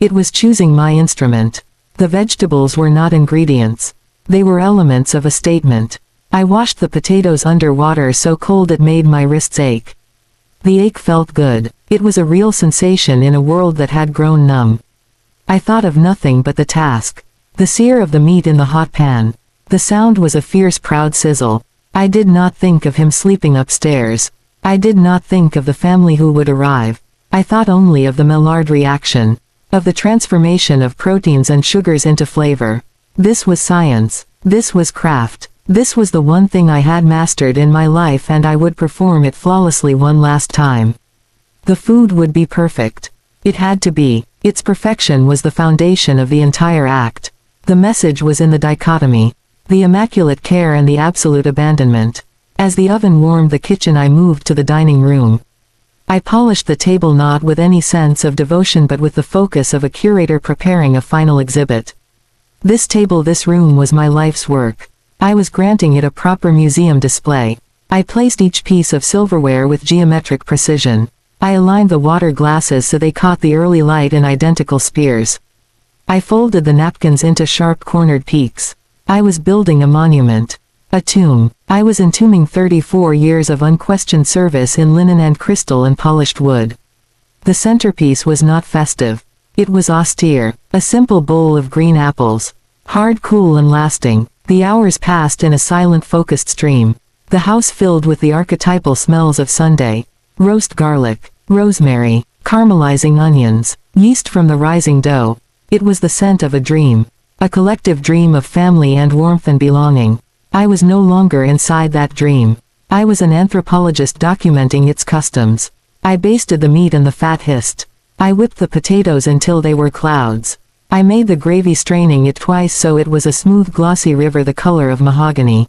It was choosing my instrument. The vegetables were not ingredients. They were elements of a statement. I washed the potatoes under water so cold it made my wrists ache. The ache felt good. It was a real sensation in a world that had grown numb. I thought of nothing but the task. The sear of the meat in the hot pan. The sound was a fierce, proud sizzle. I did not think of him sleeping upstairs. I did not think of the family who would arrive. I thought only of the Maillard reaction. Of the transformation of proteins and sugars into flavor. This was science. This was craft. This was the one thing I had mastered in my life, and I would perform it flawlessly one last time. The food would be perfect. It had to be. Its perfection was the foundation of the entire act. The message was in the dichotomy. The immaculate care and the absolute abandonment. As the oven warmed the kitchen, I moved to the dining room. I polished the table not with any sense of devotion but with the focus of a curator preparing a final exhibit. This table, this room was my life's work. I was granting it a proper museum display. I placed each piece of silverware with geometric precision. I aligned the water glasses so they caught the early light in identical spears. I folded the napkins into sharp cornered peaks. I was building a monument. A tomb. I was entombing 34 years of unquestioned service in linen and crystal and polished wood. The centerpiece was not festive. It was austere. A simple bowl of green apples. Hard, cool and lasting. The hours passed in a silent, focused stream. The house filled with the archetypal smells of Sunday. Roast garlic, rosemary, caramelizing onions, yeast from the rising dough. It was the scent of a dream. A collective dream of family and warmth and belonging. I was no longer inside that dream. I was an anthropologist documenting its customs. I basted the meat and the fat hissed. I whipped the potatoes until they were clouds. I made the gravy, straining it twice so it was a smooth, glossy river the color of mahogany.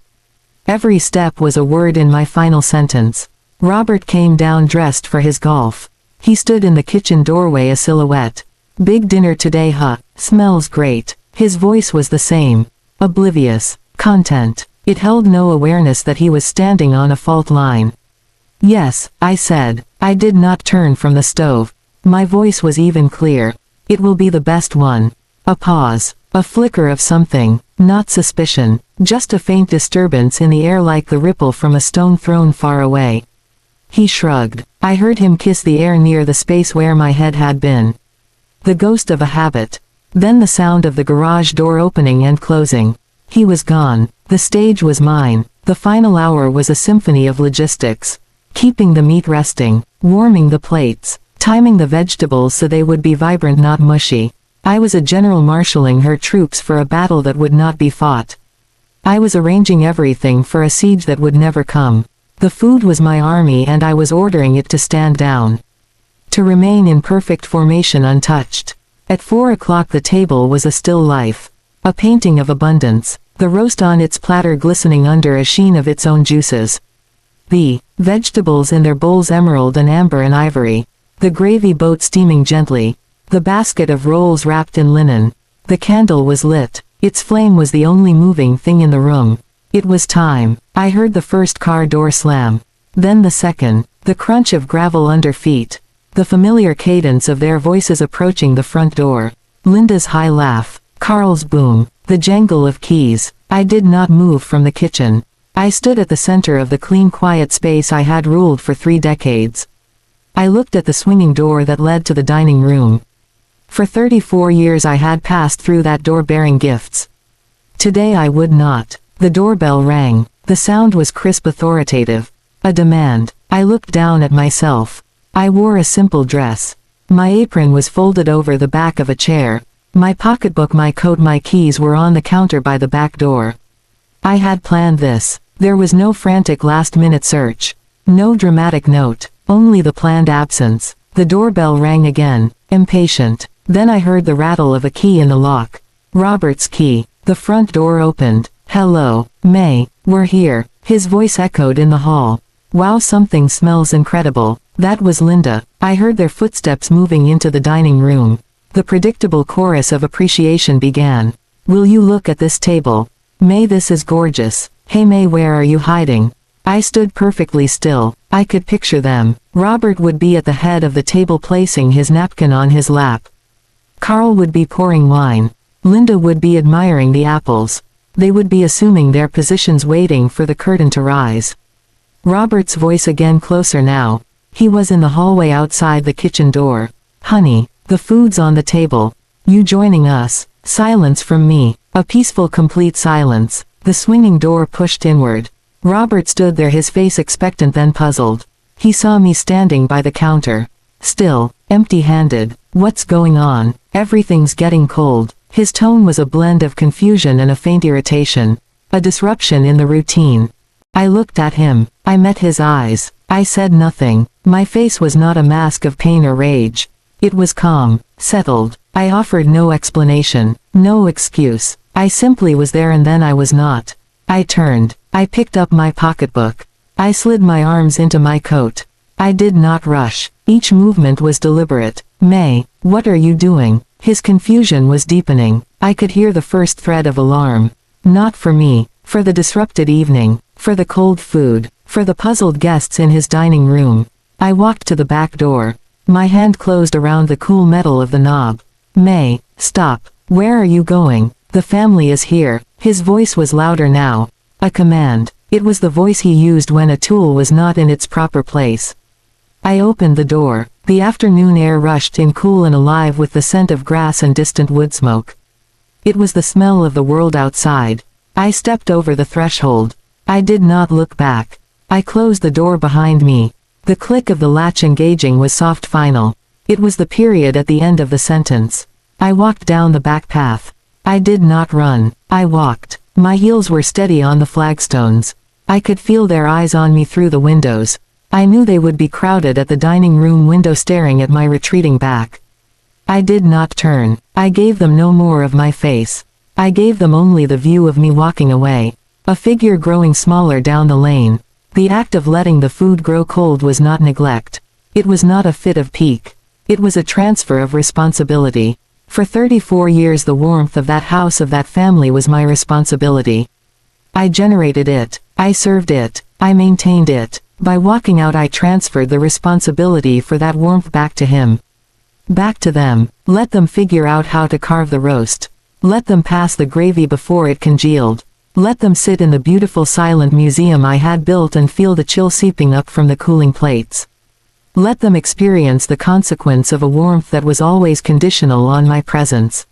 Every step was a word in my final sentence. Robert came down dressed for his golf. He stood in the kitchen doorway, a silhouette. Big dinner today, huh? Smells great. His voice was the same. Oblivious. Content. It held no awareness that he was standing on a fault line. Yes, I said. I did not turn from the stove. My voice was even, clear. It will be the best one. A pause. A flicker of something. Not suspicion. Just a faint disturbance in the air, like the ripple from a stone thrown far away. He shrugged. I heard him kiss the air near the space where my head had been. The ghost of a habit. Then the sound of the garage door opening and closing. He was gone. The stage was mine. The final hour was a symphony of logistics. Keeping the meat resting. Warming the plates. Timing the vegetables so they would be vibrant, not mushy. I was a general marshalling her troops for a battle that would not be fought. I was arranging everything for a siege that would never come. The food was my army and I was ordering it to stand down. To remain in perfect formation, untouched. At 4 o'clock the table was a still life. A painting of abundance. The roast on its platter glistening under a sheen of its own juices. The vegetables in their bowls emerald and amber and ivory. The gravy boat steaming gently. The basket of rolls wrapped in linen. The candle was lit. Its flame was the only moving thing in the room. It was time. I heard the first car door slam. Then the second. The crunch of gravel under feet. The familiar cadence of their voices approaching the front door. Linda's high laugh. Carl's boom. The jangle of keys. I did not move from the kitchen. I stood at the center of the clean, quiet space I had ruled for 3 decades. I looked at the swinging door that led to the dining room. For 34 years I had passed through that door bearing gifts. Today I would not. The doorbell rang. The sound was crisp, authoritative. A demand. I looked down at myself. I wore a simple dress. My apron was folded over the back of a chair. My pocketbook, my coat, my keys were on the counter by the back door. I had planned this. There was no frantic last-minute search. No dramatic note. Only the planned absence. The doorbell rang again. Impatient. Then I heard the rattle of a key in the lock. Robert's key. The front door opened. Hello, May, we're here. His voice echoed in the hall. Wow, something smells incredible. That was Linda. I heard their footsteps moving into the dining room. The predictable chorus of appreciation began. Will you look at this table? May, this is gorgeous. Hey May, where are you hiding? I stood perfectly still. I could picture them. Robert would be at the head of the table placing his napkin on his lap. Carl would be pouring wine. Linda would be admiring the apples. They would be assuming their positions, waiting for the curtain to rise. Robert's voice again, closer now. He was in the hallway outside the kitchen door. Honey, the food's on the table. You joining us? Silence from me. A peaceful, complete silence. The swinging door pushed inward. Robert stood there, his face expectant then puzzled. He saw me standing by the counter. Still, empty-handed. What's going on? Everything's getting cold. His tone was a blend of confusion and a faint irritation. A disruption in the routine. I looked at him. I met his eyes. I said nothing. My face was not a mask of pain or rage. It was calm, settled. I offered no explanation, no excuse. I simply was there, and then I was not. I turned. I picked up my pocketbook. I slid my arms into my coat. I did not rush. Each movement was deliberate. May, what are you doing? His confusion was deepening. I could hear the first thread of alarm. Not for me, for the disrupted evening, for the cold food, for the puzzled guests in his dining room. I walked to the back door. My hand closed around the cool metal of the knob. May, stop. Where are you going? The family is here. His voice was louder now. A command. It was the voice he used when a tool was not in its proper place. I opened the door. The afternoon air rushed in, cool and alive with the scent of grass and distant wood smoke. It was the smell of the world outside. I stepped over the threshold. I did not look back. I closed the door behind me. The click of the latch engaging was soft final. It was the period at the end of the sentence. I walked down the back path. I did not run. I walked. My heels were steady on the flagstones. I could feel their eyes on me through the windows. I knew they would be crowded at the dining room window staring at my retreating back. I did not turn. I gave them no more of my face. I gave them only the view of me walking away. A figure growing smaller down the lane. The act of letting the food grow cold was not neglect. It was not a fit of pique. It was a transfer of responsibility. For 34 years the warmth of that house, of that family, was my responsibility. I generated it. I served it. I maintained it. By walking out I transferred the responsibility for that warmth back to him. Back to them. Let them figure out how to carve the roast. Let them pass the gravy before it congealed. Let them sit in the beautiful silent museum I had built and feel the chill seeping up from the cooling plates. Let them experience the consequence of a warmth that was always conditional on my presence.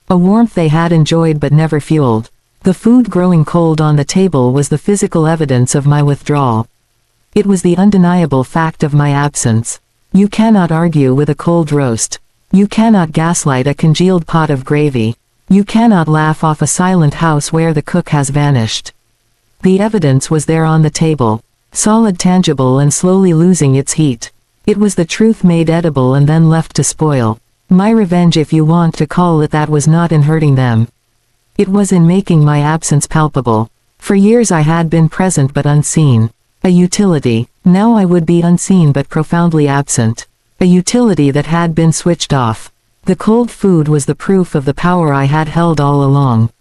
A warmth they had enjoyed but never fueled. The food growing cold on the table was the physical evidence of my withdrawal. It was the undeniable fact of my absence. You cannot argue with a cold roast. You cannot gaslight a congealed pot of gravy. You cannot laugh off a silent house where the cook has vanished. The evidence was there on the table, solid, tangible, and slowly losing its heat. It was the truth made edible and then left to spoil. My revenge, if you want to call it that, was not in hurting them. It was in making my absence palpable. For years I had been present but unseen. A utility. Now I would be unseen but profoundly absent. A utility that had been switched off. The cold food was the proof of the power I had held all along.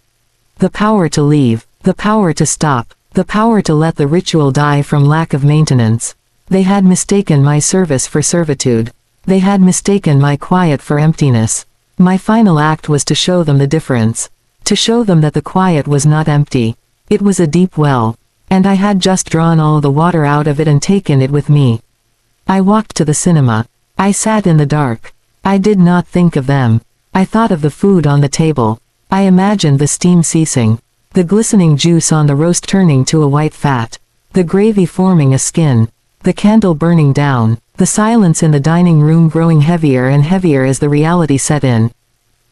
The power to leave. The power to stop. The power to let the ritual die from lack of maintenance. They had mistaken my service for servitude. They had mistaken my quiet for emptiness. My final act was to show them the difference. To show them that the quiet was not empty. It was a deep well. And I had just drawn all the water out of it and taken it with me. I walked to the cinema. I sat in the dark. I did not think of them. I thought of the food on the table. I imagined the steam ceasing. The glistening juice on the roast turning to a white fat. The gravy forming a skin. The candle burning down. The silence in the dining room growing heavier and heavier as the reality set in.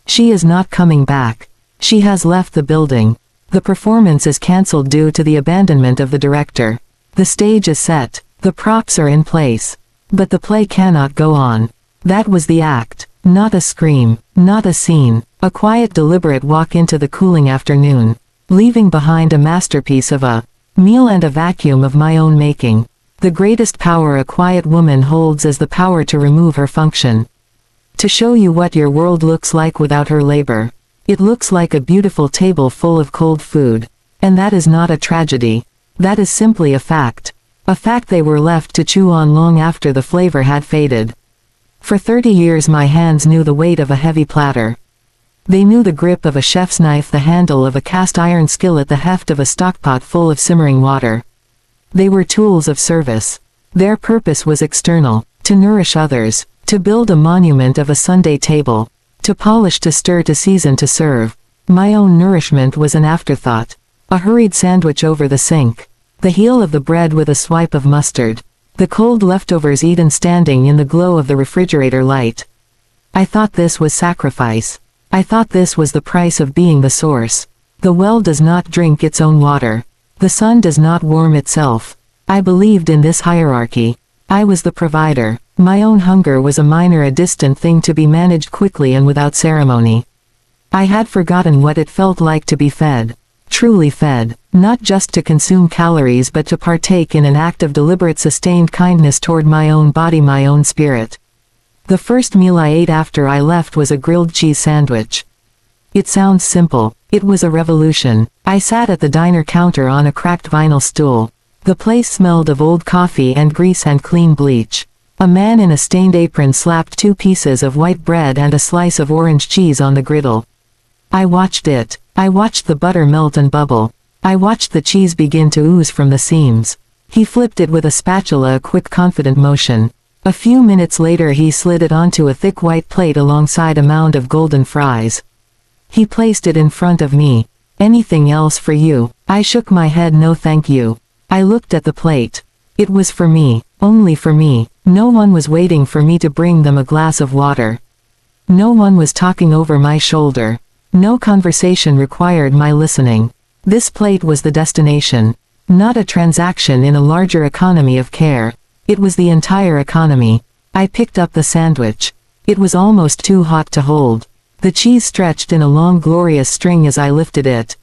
She is not coming back. She has left the building. The performance is cancelled due to the abandonment of the director. The stage is set. The props are in place. But the play cannot go on. That was the act. Not a scream. Not a scene. A quiet, deliberate walk into the cooling afternoon. Leaving behind a masterpiece of a meal and a vacuum of my own making. The greatest power a quiet woman holds is the power to remove her function. To show you what your world looks like without her labor. It looks like a beautiful table full of cold food. And that is not a tragedy. That is simply a fact. A fact they were left to chew on long after the flavor had faded. For 30 years my hands knew the weight of a heavy platter. They knew the grip of a chef's knife, the handle of a cast iron skillet, the heft of a stockpot full of simmering water. They were tools of service. Their purpose was external, to nourish others, to build a monument of a Sunday table, to polish, to stir, to season, to serve. My own nourishment was an afterthought. A hurried sandwich over the sink. The heel of the bread with a swipe of mustard. The cold leftovers eaten standing in the glow of the refrigerator light. I thought this was sacrifice. I thought this was the price of being the source. The well does not drink its own water. The sun does not warm itself. I believed in this hierarchy. I was the provider. My own hunger was a minor, a distant thing to be managed quickly and without ceremony. I had forgotten what it felt like to be fed. Truly fed, not just to consume calories but to partake in an act of deliberate sustained kindness toward my own body, my own spirit. The first meal I ate after I left was a grilled cheese sandwich. It sounds simple. It was a revolution. I sat at the diner counter on a cracked vinyl stool. The place smelled of old coffee and grease and clean bleach. A man in a stained apron slapped 2 pieces of white bread and a slice of orange cheese on the griddle. I watched it. I watched the butter melt and bubble. I watched the cheese begin to ooze from the seams. He flipped it with a spatula, a quick, confident motion. A few minutes later he slid it onto a thick white plate alongside a mound of golden fries. He placed it in front of me. Anything else for you? I shook my head, no thank you. I looked at the plate. It was for me, only for me. No one was waiting for me to bring them a glass of water. No one was talking over my shoulder. No conversation required my listening. This plate was the destination. Not a transaction in a larger economy of care. It was the entire economy. I picked up the sandwich. It was almost too hot to hold. The cheese stretched in a long glorious string as I lifted it.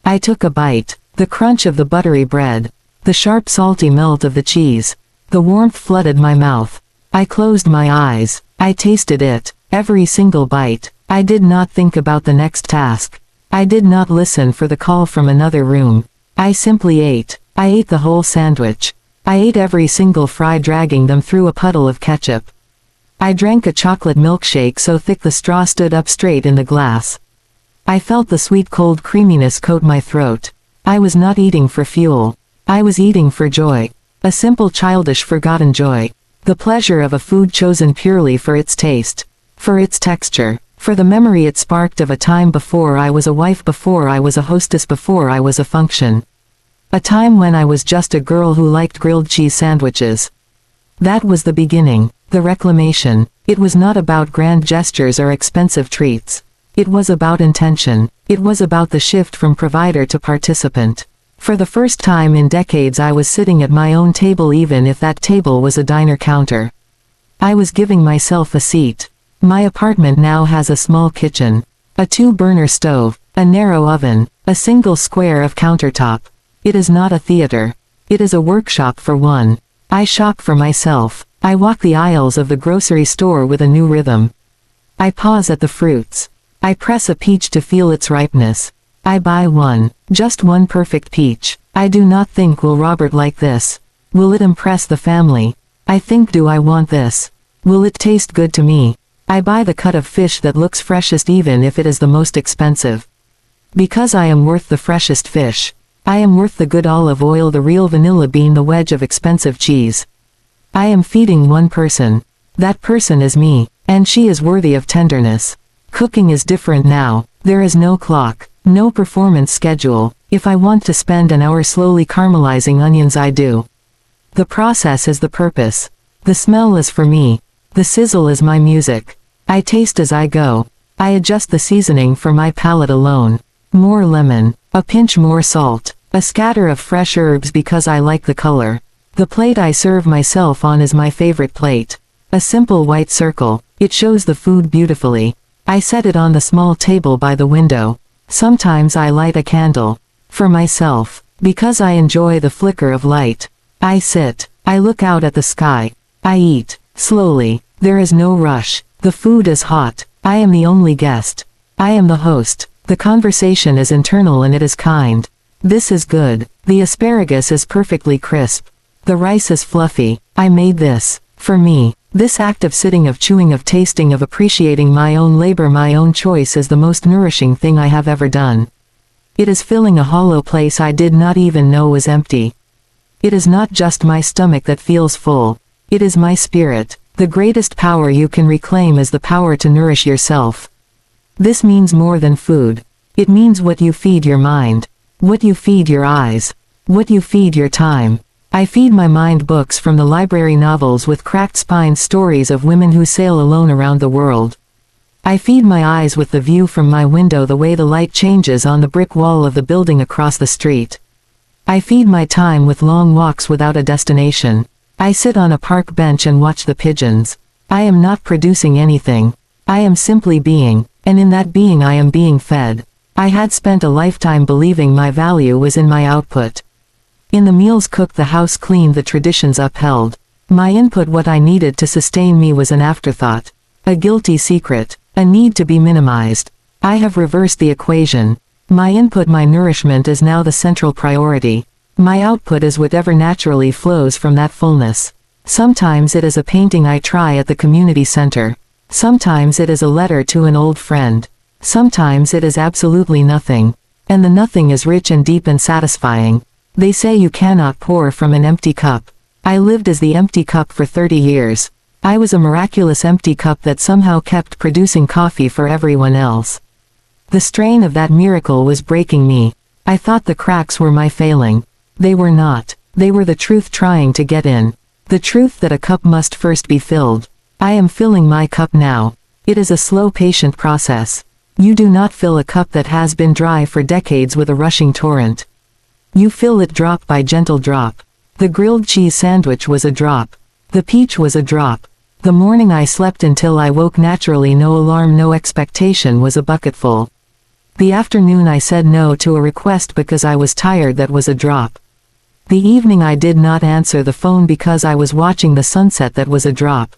I took a bite. The crunch of the buttery bread. The sharp salty melt of the cheese. The warmth flooded my mouth. I closed my eyes. I tasted it. Every single bite. I did not think about the next task. I did not listen for the call from another room. I simply ate. I ate the whole sandwich. I ate every single fry, dragging them through a puddle of ketchup. I drank a chocolate milkshake so thick the straw stood up straight in the glass. I felt the sweet cold creaminess coat my throat. I was not eating for fuel. I was eating for joy. A simple childish forgotten joy. The pleasure of a food chosen purely for its taste. For its texture. For the memory it sparked of a time before I was a wife, before I was a hostess, before I was a function. A time when I was just a girl who liked grilled cheese sandwiches. That was the beginning. The reclamation. It was not about grand gestures or expensive treats. It was about intention. It was about the shift from provider to participant. For the first time in decades I was sitting at my own table, even if that table was a diner counter. I was giving myself a seat. My apartment now has a small kitchen. A 2-burner stove. A narrow oven. A single square of countertop. It is not a theater. It is a workshop for one. I shop for myself. I walk the aisles of the grocery store with a new rhythm. I pause at the fruits. I press a peach to feel its ripeness. I buy one. Just one perfect peach. I do not think, will Robert like this? Will it impress the family? I think, do I want this? Will it taste good to me? I buy the cut of fish that looks freshest even if it is the most expensive. Because I am worth the freshest fish. I am worth the good olive oil, the real vanilla bean, the wedge of expensive cheese. I am feeding one person. That person is me, and she is worthy of tenderness. Cooking is different now. There is no clock, no performance schedule. If I want to spend an hour slowly caramelizing onions, I do. The process is the purpose. The smell is for me. The sizzle is my music. I taste as I go. I adjust the seasoning for my palate alone. More lemon, a pinch more salt, a scatter of fresh herbs because I like the color. The plate I serve myself on is my favorite plate. A simple white circle. It shows the food beautifully. I set it on the small table by the window. Sometimes I light a candle. For myself. Because I enjoy the flicker of light. I sit. I look out at the sky. I eat. Slowly. There is no rush. The food is hot. I am the only guest. I am the host. The conversation is internal and it is kind. This is good. The asparagus is perfectly crisp. The rice is fluffy. I made this. For me. This act of sitting, of chewing, of tasting, of appreciating my own labor, my own choice is the most nourishing thing I have ever done. It is filling a hollow place I did not even know was empty. It is not just my stomach that feels full. It is my spirit. The greatest power you can reclaim is the power to nourish yourself. This means more than food. It means what you feed your mind. What you feed your eyes. What you feed your time. I feed my mind books from the library, novels with cracked spines, stories of women who sail alone around the world. I feed my eyes with the view from my window, the way the light changes on the brick wall of the building across the street. I feed my time with long walks without a destination. I sit on a park bench and watch the pigeons. I am not producing anything. I am simply being, and in that being I am being fed. I had spent a lifetime believing my value was in my output. In the meals cooked, the house cleaned, the traditions upheld. My input, what I needed to sustain me, was an afterthought. A guilty secret. A need to be minimized. I have reversed the equation. My input, my nourishment, is now the central priority. My output is whatever naturally flows from that fullness. Sometimes it is a painting I try at the community center. Sometimes it is a letter to an old friend. Sometimes it is absolutely nothing. And the nothing is rich and deep and satisfying. They say you cannot pour from an empty cup. I lived as the empty cup for 30 years. I was a miraculous empty cup that somehow kept producing coffee for everyone else. The strain of that miracle was breaking me. I thought the cracks were my failing. They were not. They were the truth trying to get in. The truth that a cup must first be filled. I am filling my cup now. It is a slow, patient process. You do not fill a cup that has been dry for decades with a rushing torrent. You fill it drop by gentle drop. The grilled cheese sandwich was a drop. The peach was a drop. The morning I slept until I woke naturally, no alarm, no expectation, was a bucketful. The afternoon I said no to a request because I was tired, that was a drop. The evening I did not answer the phone because I was watching the sunset, that was a drop.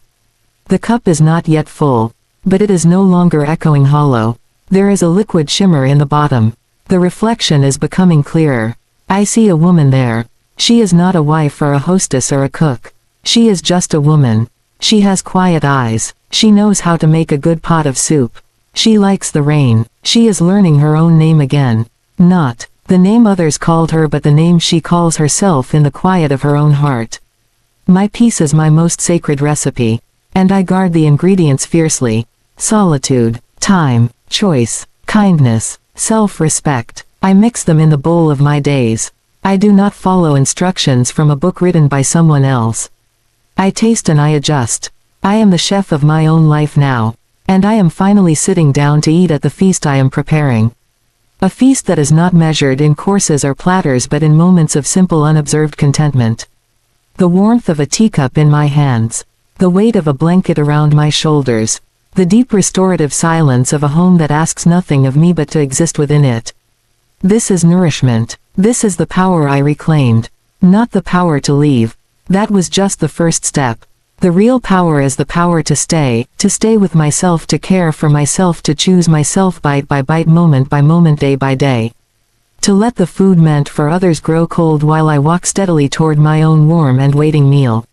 The cup is not yet full. But it is no longer echoing hollow. There is a liquid shimmer in the bottom. The reflection is becoming clearer. I see a woman there. She is not a wife or a hostess or a cook. She is just a woman. She has quiet eyes. She knows how to make a good pot of soup. She likes the rain. She is learning her own name again. Not the name others called her, but the name she calls herself in the quiet of her own heart. My peace is my most sacred recipe. And I guard the ingredients fiercely. Solitude, time, choice, kindness, self-respect. I mix them in the bowl of my days. I do not follow instructions from a book written by someone else. I taste and I adjust. I am the chef of my own life now. And I am finally sitting down to eat at the feast I am preparing. A feast that is not measured in courses or platters, but in moments of simple, unobserved contentment. The warmth of a teacup in my hands. The weight of a blanket around my shoulders. The deep restorative silence of a home that asks nothing of me but to exist within it. This is nourishment. This is the power I reclaimed. Not the power to leave. That was just the first step. The real power is the power to stay with myself, to care for myself, to choose myself bite by bite, moment by moment, day by day. To let the food meant for others grow cold while I walk steadily toward my own warm and waiting meal.